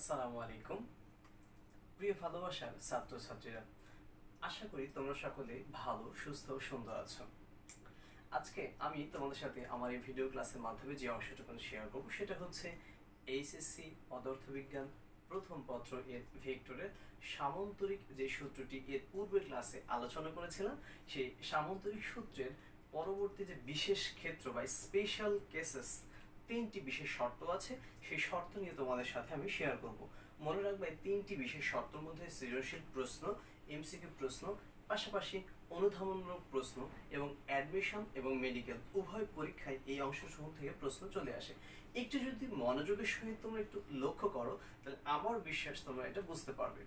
আসসালামু আলাইকুম প্রিয় ভালোবাসার ছাত্রছাত্রীরা, আশা করি তোমরা সকলে ভালো, সুস্থ ও সুন্দর আছো। আজকে আমি তোমাদের সাথে আমার এই ভিডিও ক্লাসের মাধ্যমে যে অংশটুকু শেয়ার করব সেটা হচ্ছে এইচএসসি পদার্থবিজ্ঞান প্রথম পত্র এর ভেক্টরের সামান্তরিক যে সূত্রটি এর পূর্বের ক্লাসে আলোচনা করেছিলাম, সেই সামান্তরিক সূত্রের পরবর্তী যে বিশেষ ক্ষেত্র বা স্পেশাল কেসেস, তিনটি বিশেষ শর্ত আছে, সেই শর্ত নিয়ে তোমাদের সাথে আমি শেয়ার করব। মনে রাখবে তিনটি বিশেষ শর্তের মধ্যে সৃজনশীল প্রশ্ন, এমসিকিউ প্রশ্ন, পাশাপাশি অনুধাবনমূলক প্রশ্ন এবং অ্যাডমিশন এবং মেডিকেল উভয় পরীক্ষায় এই অংশসমূহ থেকে প্রশ্ন চলে আসে। একটু যদি মনোযোগের সহিত তোমরা একটু লক্ষ্য করো, তাহলে আমার বিশ্বাস তোমরা এটা বুঝতে পারবে।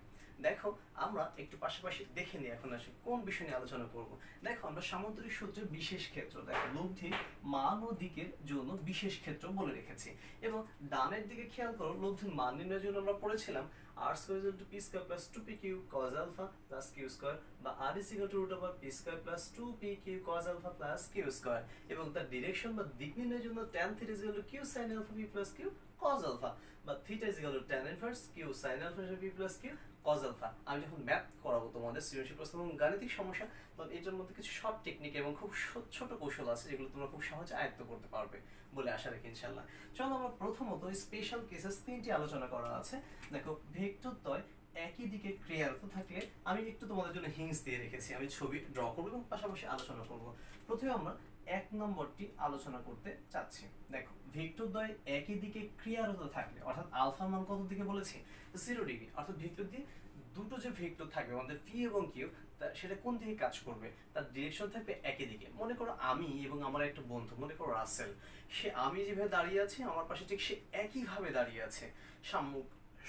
দেখো, আমরা একটু পাশাপাশি দেখে নিই এখন আসে কোন বিষয় নিয়ে আলোচনা করব। দেখো, আমরা সামান্তরিক সূত্রের বিশেষ ক্ষেত্র, দেখো লব্ধির মান ও দিকের জন্য বিশেষ ক্ষেত্র বলে রেখেছি। এবং ডানের দিকে খেয়াল করো, লব্ধির মান নির্ণয়ের জন্য আমরা পড়েছিলাম r square is equal to p square plus 2pq cos alpha plus q square বা r is equal to root over p square plus 2pq cos alpha plus q square, এবং তার ডিরেকশন বা দিক নির্ণয়ের জন্য tan theta is equal to q sin alpha p plus q cos alpha বা theta is equal to tan inverse q sin alpha p plus q cos alpha। আমি যখন math করাবো তোমাদের সৃজনশীল প্রশ্ন এবং গাণিতিক সমস্যা, তখন এটার মধ্যে কিছু শর্ট টেকনিক এবং খুব ছোট কৌশল আছে যেগুলো তোমরা খুব সহজে আয়ত্ত করতে পারবে বলে আশা রাখি ইনশাআল্লাহ। চলো আমরা প্রথমত স্পেশাল কেসেস তিনটি আলোচনা করা আছে। দেখো, ভেক্টরদ্বয় একই দিকে ক্রিয়ারত থাকলে আমি একটু তোমাদের জন্য হিন্টস দিয়ে রেখেছি, আমি ছবি ড্র করবো এবং পাশাপাশি আলোচনা করব। প্রথমে আমরা এক নম্বরটি আলোচনা করতে চাচ্ছি। দেখো, ভেক্টরদ্বয় একই দিকে ক্রিয়ারত থাকলে, অর্থাৎ আলফার মান কত দিকে বলেছি 0 ডিগ্রি, অর্থাৎ ভেক্টর দিয়ে দুটো যে ভেক্টর থাকবে আমাদের পি এবং কিউ, সেটা কোন দিকে কাজ করবে, তার ডিরেকশন থাকবে একই দিকে। মনে করো আমি এবং আমার একটা বন্ধু, মনে করো রাসেল, সে আমি যেভাবে দাঁড়িয়ে আছি আমার পাশে ঠিক সে একইভাবে দাঁড়িয়ে আছে,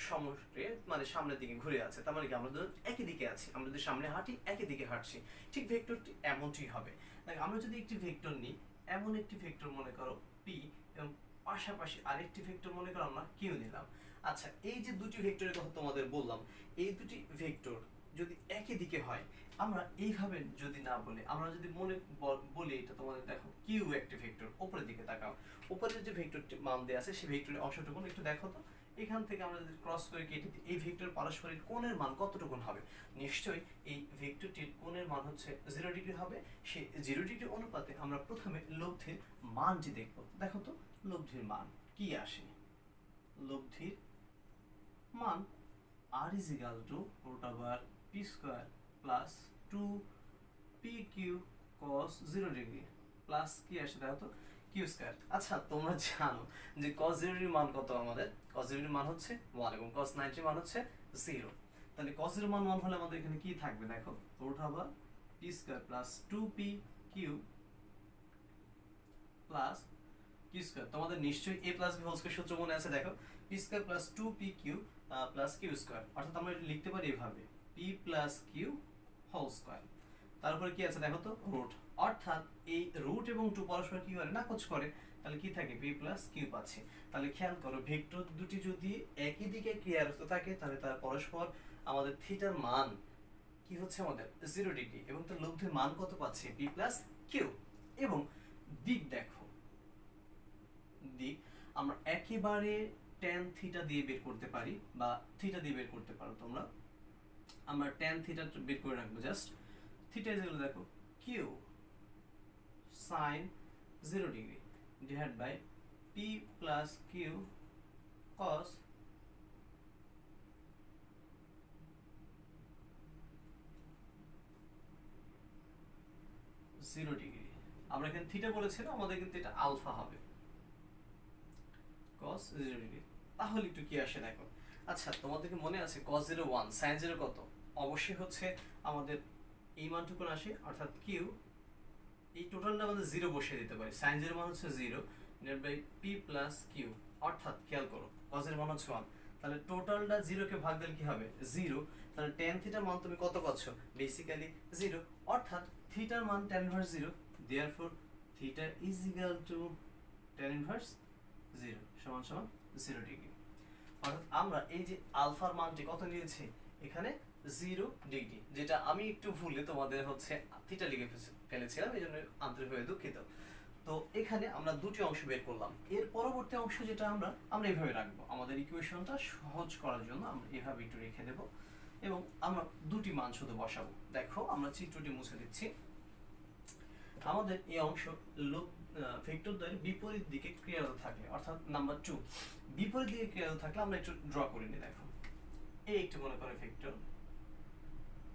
সমগ্রে মানে সামনের দিকে ঘুরে আছে। তার মানে কি আমরা দুজন একই দিকে আছি, আমরা যদি সামনে হাঁটি একই দিকে হাঁটছি। ঠিক ভেক্টরটি এমনটি হবে। দেখো, আমরা যদি একটি ভেক্টর নিই, এমন একটি ভেক্টর মনে করো পি এবং পাশাপাশি আরেকটি ভেক্টর মনে করো আমরা কিউ নিলাম। আচ্ছা, এই যে দুটি ভেক্টরের কথা তোমাদের বললাম, এই দুটি ভেক্টর যদি একই দিকে হয়, আমরা এইভাবে যদি না বলি, আমরা যদি মনে বলি এটা তোমাদের, দেখো কিউ একটি ভেক্টর, উপরের দিকে তাকাও, উপরের যে ভেক্টরটি মান দেয়া আছে সেই ভেক্টরের অংশটুকু একটু দেখো তো। এখান থেকে আমরা যদি ক্রস করে কেটে দিই, এই ভেক্টর পারস্পরিক কোণের মান কতটুকু হবে? নিশ্চয়ই এই ভেক্টরটির কোণের মান হচ্ছে 0 ডিগ্রি হবে। সেই 0 ডিগ্রি অনুপাতে আমরা প্রথমে লব্ধির মানটি দেখব। দেখো তো লব্ধির মান কি আসে। লব্ধির মান r is equal to root over p square plus 2pq cos 0 degree plus কি আসে দেখো তো q স্কয়ার। আচ্ছা, তোমরা জানো যে cos 0 এর মান কত? আমাদের cos 0 এর মান হচ্ছে 1 এবং cos 90 এর মান হচ্ছে 0। তাহলে cos 0 এর মান 1 হলে আমাদের এখানে কি থাকবে? দেখো root over p square plus 2pq plus q square. তোমাদের নিশ্চয়ই a plus b whole square সূত্র মনে আছে। দেখো p square plus 2pq plus q square, অর্থাৎ আমরা লিখতে পারি এভাবে p plus q whole square. তারপরে কি আছে দেখো তো রুট, অর্থাৎ এই রুট এবং 2 পরস্পর কি করে নাকচ করে, তাহলে কি থাকে p প্লাস q পাচ্ছি। তাহলে খেয়াল করো, ভেক্টর দুটি যদি একই দিকে ক্রিয়ারত থাকে তাহলে তার পরস্পর আমাদের থিটার মান কি হচ্ছে আমাদের 0 ডিগ্রি, এবং তার লব্ধির মান কত পাচ্ছি p প্লাস q। এবং দিক দেখো, দিক আমরা একেবারে tan থিটা দিয়ে বের করতে পারি বা থিটা দিয়ে বের করতে পারো তোমরা। আমরা tan থিটা বের করে রাখবো। জাস্ট থিটা ইজ ইকুয়াল, দেখো q sin 0 degree divide by p plus q cos 0 degree. আমরা এখানে থিটা বলেছিলাম, আমাদের কিন্তু এটা আলফা হবে, cos 0 ডিগ্রি। তাহলে একটু কি আসে দেখো। আচ্ছা, তোমাদের কি মনে আছে cos 0 1, sin 0 কত? অবশ্যই হচ্ছে আমাদের এই মানটুকু আসে, অর্থাৎ q, এই টোটালটা আমাদের 0 বসিয়ে দিতে পারি। sin 0 মান হচ্ছে 0 divide by p plus q, অর্থাৎ খেয়াল করো cos 0 মান হচ্ছে 1, তাহলে টোটালটা 0 কে ভাগ দিলে কি হবে 0। তাহলে tan থিটার মান তুমি কত পাচ্ছ? বেসিক্যালি 0, অর্থাৎ থিটার মান tan inverse 0, therefore theta is equal two tan inverse 0 সমান সমান 0 ডিগ্রি। অর্থাৎ আমরা এই যে আলফার মানটি কত নিয়েছি এখানে 0 ডিগ্রি, যেটা আমি একটু ভুলে তোমাদের হচ্ছে থিটা লিখে ফেলেছিলাম, এই জন্য আন্তরিকভাবে দুঃখিত। তো এখানে আমরা দুটি অংশ বের করলাম। এর পরবর্তী অংশ যেটা আমরা এভাবে রাখবো, আমাদের ইকুয়েশনটা সহজ করার জন্য আমরা এভাবে একটু রেখে দেব এবং আমরা দুটি মান শুধু বসাবো। দেখো আমরা চিত্রটি মুছে দিচ্ছি। আমাদের এই অংশ ভেক্টর দ্বয়ের বিপরীত দিকে ক্রিয়ারত থাকলে, অর্থাৎ নাম্বার 2 বিপরীত দিকে ক্রিয়ারত থাকলে আমরা একটু ড্র করে নিই। দেখো এই একটু মনে করে ভেক্টর,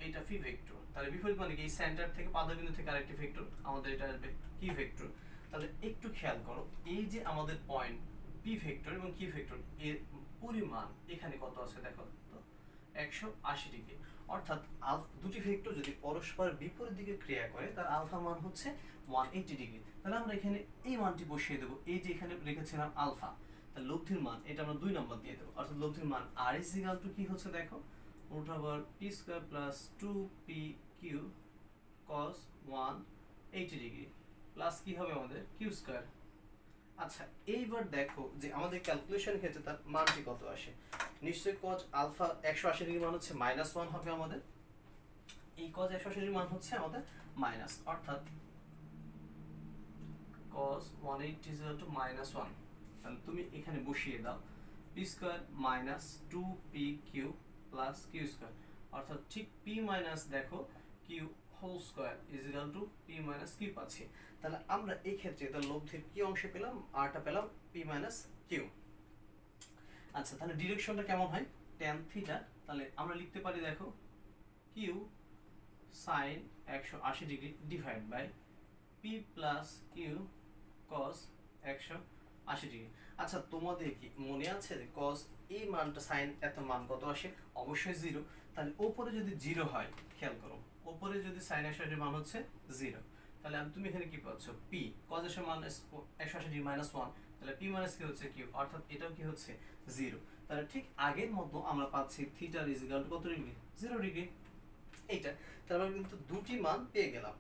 এটা পি ভেক্টর, তাহলে বিপরীত মানে কি এই সেন্টার থেকে পাদবিন্দু থেকে আরেকটি ভেক্টর, আমাদের এটা আসবে কি ভেক্টর। তাহলে একটু খেয়াল করো, এই যে আমাদের পয়েন্ট পি ভেক্টর এবং কি ভেক্টর এর পরিমাণ এখানে কত আছে দেখো তো 180 ডিগ্রি। অর্থাৎ দুটি ভেক্টর যদি পরস্পর বিপরীত দিকে ক্রিয়া করে তার আলফা মান হচ্ছে 180 ডিগ্রি। তাহলে আমরা এখানে এই মানটি বসিয়ে দেবো, এই যে এখানে রেখেছিলাম আলফা, তাহলে লব্ধির মান এটা আমরা 2 নম্বর দিয়ে দেবো। অর্থাৎ লব্ধির মান আর ইজ ইকুয়াল টু কি হচ্ছে দেখো root over p square plus 2pq cos 180 degree plus কি হবে আমাদের q স্কয়ার। আচ্ছা এইবার দেখো যে আমাদের ক্যালকুলেশন ক্ষেত্রে তার মানটি কত আসে। নিশ্চয়ই cos আলফা 180 ডিগ্রি মান হচ্ছে -1 হবে আমাদের, এই cos 180 ডিগ্রি মান হচ্ছে আমাদের মাইনাস, অর্থাৎ cos 180 is equal to -1। তাহলে তুমি এখানে বসিয়ে দাও p square minus 2pq plus q square, অর্থাৎ ঠিক p মাইনাস দেখো q whole square is equal to p minus q পাচ্ছি। তাহলে আমরা এই ক্ষেত্রে তার লব্ধির কি অংশে পেলাম, rটা পেলাম p মাইনাস q। আচ্ছা তাহলে ডিরেকশনটা কেমন হয়, tan থিটা, তাহলে আমরা লিখতে পারি দেখো q sin 180 degree divide by p plus q cos 180 degree. আচ্ছা তোমাদের কি মনে আছে যে cos এই মানটা sin এত মান কত আসে, অবশ্যই 0। তাহলে উপরে যদি 0 হয়, খেয়াল করো উপরে যদি sin 180 মান হচ্ছে 0, তাহলে তুমি এখানে কি পাচ্ছ p cos এর মান 180 ডিগ্রি -1, তাহলে p মাইনাস কি হচ্ছে q, অর্থাৎ এটাও কি হচ্ছে 0। তাহলে ঠিক আগের মতো আমরা পাচ্ছি থিটা ইজ ইকুয়াল টু কত ডিগ্রি, 0 ডিগ্রি। এইটা তারপর কিন্তু দুটি মান পেয়ে গেলাম,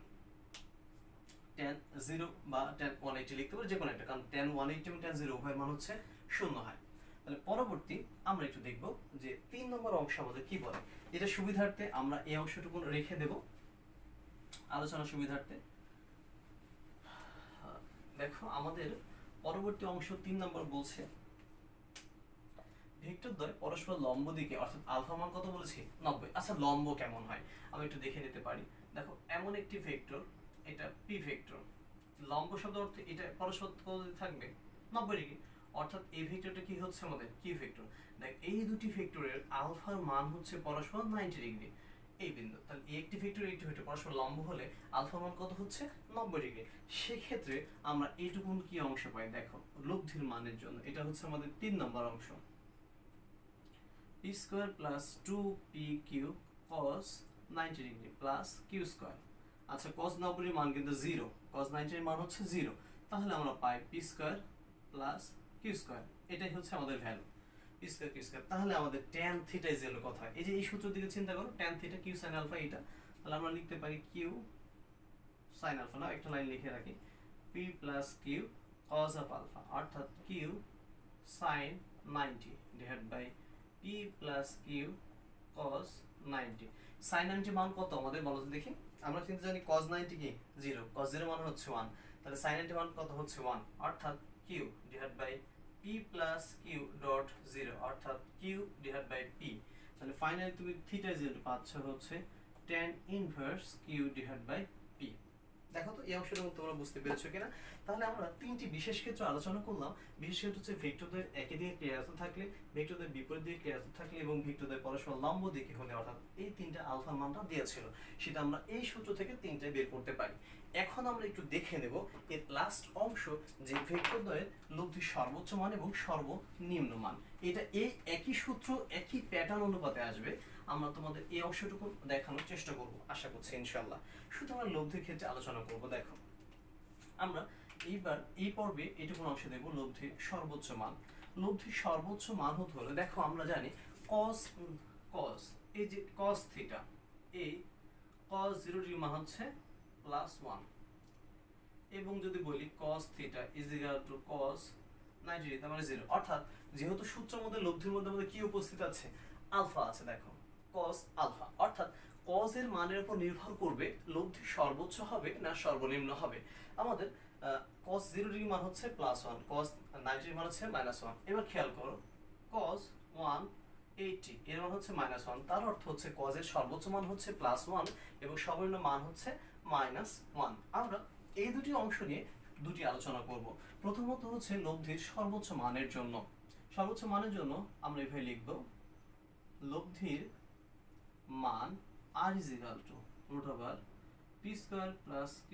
tan 0 বা tan 180 লিখতে পারি যে কোনো একটা, কারণ tan 180 এবং tan 0 উভয়ের মান হচ্ছে 0 হয়। তাহলে পরবর্তী আমরা একটু দেখব যে 3 নম্বর অংশ আমাদের কি বলে। এটা সুবিধার্থে আমরা এই অংশটুকু রেখে দেব আলোচনা সুবিধার্থে। দেখো আমাদের পরবর্তী অংশ 3 নম্বর বলছে ভেক্টর দ্বয় পরস্পর লম্ব দিকে, অর্থাৎ আলফা মান কত বলেছি 90। আচ্ছা লম্ব কেমন হয় আমরা একটু দেখে নিতে পারি। দেখো এমন একটি ভেক্টর, এটা পি ভেক্টর, লম্ব শব্দ অর্থে এটা পরস্পর কত থাকবে 90 ডিগ্রি, অর্থাৎ এই ভেক্টরটা কি হচ্ছে আমাদের কি ভেক্টর। দেখ এই দুটি ভেক্টরের আলফার মান হচ্ছে পরস্পর 90 ডিগ্রি এই বিন্দু, তাহলে একটি ভেক্টর একটি ভেক্টর পরস্পর লম্ব হলে আলফা মান কত হচ্ছে 90 ডিগ্রি। সেক্ষেত্রে আমরা এইটুকু কি অংশ পাই দেখো লব্ধির মানের জন্য, এটা হচ্ছে আমাদের 3 নম্বর অংশ, p square plus 2pq cos 90 degree plus q square. আচ্ছা cos 90 এর মান কিন্তু 0, cos 90 এর মান হচ্ছে 0, তাহলে আমরা পাই p square plus q square, এটাই হচ্ছে আমাদের value p square q square. তাহলে আমাদের tan থিটা ইজ এর কথা, এই যে এই সূত্র দিকে চিন্তা করো tan theta q sin alpha, এটা তাহলে আমরা লিখতে পারি q sin আলফা, না একটা লাইন লিখে রাখি p plus q cos of alpha, অর্থাৎ q sin 90 divide by p plus q cos 90। sin 90 মান কত আমাদের বলো তো দেখি, আমরা কিন্তু জানি cos 90 কি 0, cos 0 মান হচ্ছে 1, তাহলে sin 90 মান কত হচ্ছে 1, অর্থাৎ q divide by p plus q dot 0, অর্থাৎ q ডিভাইড বাই p। তাহলে ফাইনালি তুমি থিটা ইজ ইকুয়াল টু পাচ্ছ হচ্ছে tan inverse q divide by p। দেখো তো এই অংশটা তোমরা বুঝতে পেরেছো কিনা। তাহলে আমরা তিনটি বিশেষ ক্ষেত্র আলোচনা করলাম। বিশেষ ক্ষেত্র হচ্ছে ভেক্টরদের একই দিকে ক্রিয়ারত থাকলে, ভেক্টরদের বিপরীত দিকে ক্রিয়ারত থাকলে এবং ভেক্টরদের পরস্পর লম্ব দিকে হলে, অর্থাৎ এই তিনটা আলফা মানটা দিয়েছিল, সেটা আমরা এই সূত্র থেকে তিনটাই বের করতে পারি। এখন আমরা একটু দেখে নেব এর লাস্ট অংশ যে ভেক্টরদ্বয়ের লব্ধির সর্বোচ্চ মান এবং সর্বনিম্ন মান, এটা এই একই সূত্র একই প্যাটার্ন অনুপাতে আসবে। আমরা তোমাদের এই অংশটুকু দেখানোর চেষ্টা করব আশা করছি ইনশাআল্লাহ। শুধু আমরা লব্ধির ক্ষেত্রে আলোচনা করব। দেখো আমরা এইবার এই পর্বে এটুকু অংশ দেখব লব্ধির সর্বোচ্চ মান। লব্ধির সর্বোচ্চ মান হতে হলে দেখো আমরা জানি cos এই যে cos থিটা, এই cos 0 ডিগ্রি মান হচ্ছে +1, এবং যদি বলি cos theta is equal two cos 90 degree, তার মানে 0, অর্থাৎ যেহেতু সূত্রের মধ্যে লব্ধির মধ্যে আমাদের কি উপস্থিত আছে, আলফা আছে। দেখো cos আলফা, অর্থাৎ cos এর মানের উপর নির্ভর করবে লব্ধি সর্বোচ্চ হবে না সর্বনিম্ন হবে। আমাদের cos 0 ডিগ্রি মান হচ্ছে +1, cos 90 ডিগ্রি মান হচ্ছে -1। এবার খেয়াল করো cos 180 এর মান হচ্ছে -1, তার অর্থ হচ্ছে cos এর সর্বোচ্চ মান হচ্ছে +1 এবং সর্বনিম্ন মান হচ্ছে -1। আমরা এই দুটি অংশ নিয়ে দুটি আলোচনা করব। প্রথমত হচ্ছে লব্ধির সর্বোচ্চ মানের জন্য। সর্বোচ্চ মানের জন্য আমরা এভাবে লিখব, লব্ধির মান r = p² + q²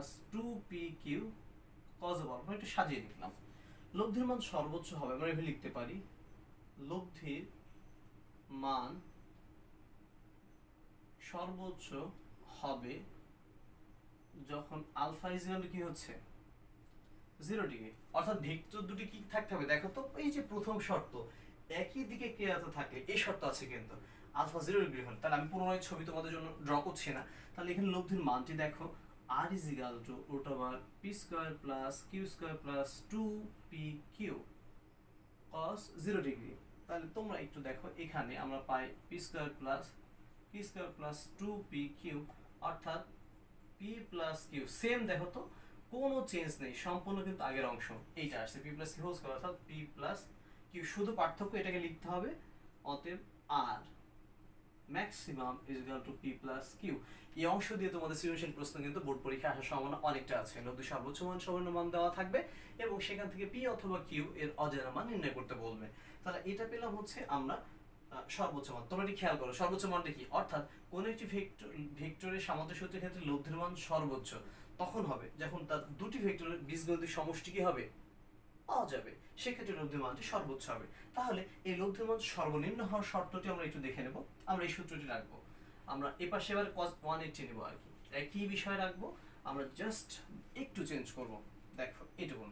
+ 2pq cos of আমরা একটু সাজিয়ে লিখলাম। লব্ধির মান সর্বোচ্চ হবে, আমরা এভাবে লিখতে পারি, লব্ধির মান সর্বোচ্চ হবে যখন আলফা কি হচ্ছে 0 ডিগ্রি। অর্থাৎ ভেক্টর দুটি কি থাকতে হবে দেখো তো, এই যে প্রথম শর্ত একই দিকে ক্রিয়ারত থাকলে এই শর্ত আছে, কিন্তু আলফা 0 ডিগ্রি হল। তাহলে আমি পুনরায় ছবি তোমাদের জন্য ড্র করছি না। তাহলে এখানে লব্ধির মানটি দেখো, r = p² + q² + 2pq cos 0 degree. তাহলে তোমরা একটু দেখো, এখানে আমরা পাই p² + q² + 2pq, অর্থাৎ p + q সেম। দেখো তো কোনো চেঞ্জ নেই, সম্পূর্ণ কিন্তু আগের অংশ এইটা আসছে p + q হোল অর্থাৎ p + q। শুধু পার্থক্য এটাকে লিখতে হবে, অতএব r maximum = p + q। এই অংশ দিয়ে তোমাদের সৃজনশীল প্রশ্ন কিন্তু বোর্ড পরীক্ষা আসার সম্ভাবনা অনেকটা আছে। লব্ধির সর্বোচ্চ মান সর্বনিম্ন মান দেওয়া থাকবে এবং সেখান থেকে p অথবা q এর অজানা মান নির্ণয় করতে বলবে। তাহলে এটা পেলাম হচ্ছে আমরা সর্বোচ্চ মান। তোমরা এটি খেয়াল করো, সর্বোচ্চ মানটা কি, অর্থাৎ কোন একটি ভেক্টরের সামঞ্জস্য সূত্রের ক্ষেত্রে লব্ধির মান সর্বোচ্চ তখন হবে যখন তার দুটি ভেক্টরের বীজগণিতিক সমষ্টি কি হবে পাওয়া যাবে, সেক্ষেত্রে লব্ধির মানটি সর্বোচ্চ হবে। তাহলে এই লব্ধির মান সর্বনিম্ন হওয়ার শর্তটি আমরা একটু দেখে নেব। আমরা এই সূত্রটি রাখবো, আমরা এপাশে এবার cos 180 নেব আর কি, একই বিষয় রাখবো, আমরা জাস্ট একটু চেঞ্জ করব। দেখো এটুকু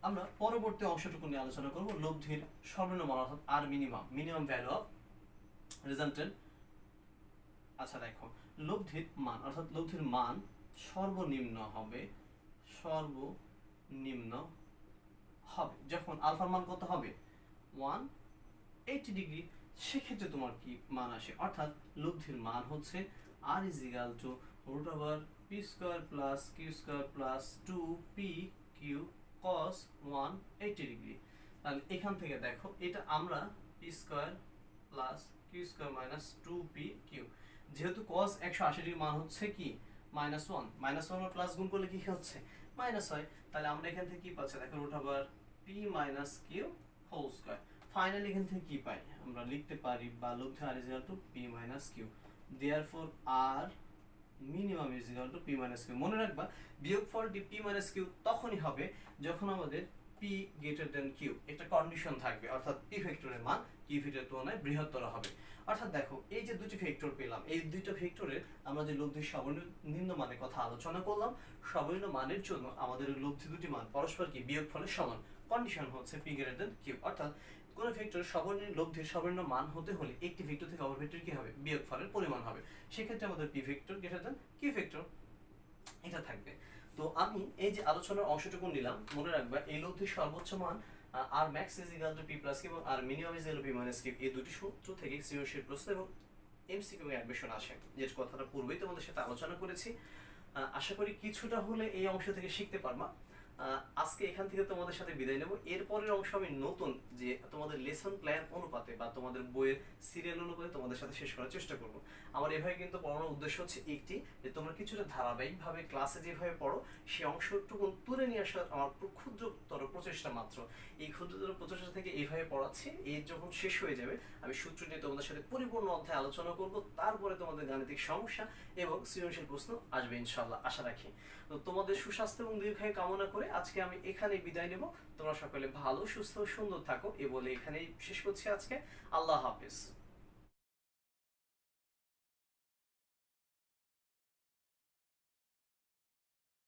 আমরা পরবর্তী অংশটুকু নিয়ে আলোচনা করব, লব্ধির সর্বনিম্ন মান অর্থাৎ r minimum value of resultant. আচ্ছা দেখো, লব্ধির মান অর্থাৎ লব্ধির মান সর্বনিম্ন হবে যখন আলফার মান কত হবে 180 ডিগ্রি। সেক্ষেত্রে তোমার কি মান আসে, অর্থাৎ লব্ধির মান হচ্ছে r = p² + q² + 2pq cos 180 degree. তাহলে এখান থেকে দেখো এটা আমরা p² + q² - 2pq, যেহেতু cos 180 ডিগ্রি মান হচ্ছে কি -1, -1 আর প্লাস গুণ করলে কি হচ্ছে মাইনাস হয়। তাহলে আমরা এখান থেকে কি পাচ্ছি দেখো p - q whole square. Finally এখান থেকে কি পাই, আমরা লিখতে পারি বা লব্ধি r = p - q। Therefore r minimum = p - q। মনে রাখবা বিয়োগফলটি p - q তখনই হবে যখন আমাদের p > q একটা কন্ডিশন থাকবে, অর্থাৎ p ভেক্টরের মান q ভেক্টরের তুলনায় বৃহত্তর হবে। অর্থাৎ দেখো এই যে দুটি ভেক্টর পেলাম, এই দুটো ভেক্টরের আমরা যে লব্ধির সর্বনিম্ন মানের কথা আলোচনা করলাম, সর্বনিম্ন মানের জন্য আমাদের লব্ধি দুটি মান পরস্পর কি বিয়োগফলের সমান। কন্ডিশন হচ্ছে p > q, অর্থাৎ কোন ভেক্টরের সর্বনিম্ন লব্ধির সর্বনিম্ন মান হতে হলে একটি ভেক্টর থেকে অপর ভেক্টর কি হবে বিয়োগফলের পরিমাণ হবে। সেক্ষেত্রে আমাদের p ভেক্টর > q ভেক্টর এটা থাকবে। তো আমি এই যে আলোচনার অংশটুকু নিলাম, মনে রাখবা এই লব্ধির সর্বোচ্চ মান r max = p + q এবং r minimum = p - q, এই দুটি সূত্র থেকে সৃজনশীল প্রশ্ন এবং এমসিকিউ অ্যাডমিশন আসে, যে কথাটা পূর্বেই তোমাদের সাথে আলোচনা করেছি। আশা করি কিছুটা হলে এই অংশ থেকে শিখতে পারবা। আজকে এখান থেকে তোমাদের সাথে বিদায় নেব। এরপরের অংশ আমি নতুন যে তোমাদের লেসন প্ল্যান অনুপাতে বা তোমাদের বইয়ের সিরিয়াল অনুপাতে তোমাদের সাথে শেষ করার চেষ্টা করব। আমার এভাবে কিন্তু পড়ানোর উদ্দেশ্য হচ্ছে একটি, যে তোমরা কিছুটা ধারাবাহিকভাবে ক্লাসে যেভাবে পড়ো সেই অংশটুকু তুলে নিয়ে আসার আমার ক্ষুদ্রতর প্রচেষ্টা মাত্র। এই ক্ষুদ্রতর প্রচেষ্টা থেকে এইভাবে পড়াচ্ছি, এর যখন শেষ হয়ে যাবে আমি সূত্র নিয়ে তোমাদের সাথে পরিপূর্ণ অধ্যায় আলোচনা করব। তারপরে তোমাদের গাণিতিক সমস্যা এবং সৃজনশীল প্রশ্ন আসবে ইনশাআল্লাহ, আশা রাখি। তো তোমাদের সুস্বাস্থ্য এবং দীর্ঘায়ু কামনা করে আজকে আমি এখানেই বিদায় নেব। তোমরা সকলে ভালো, সুস্থ, সুন্দর থাকো এ বলে এখানেই শেষ করছি আজকে। আল্লাহ হাফেজ।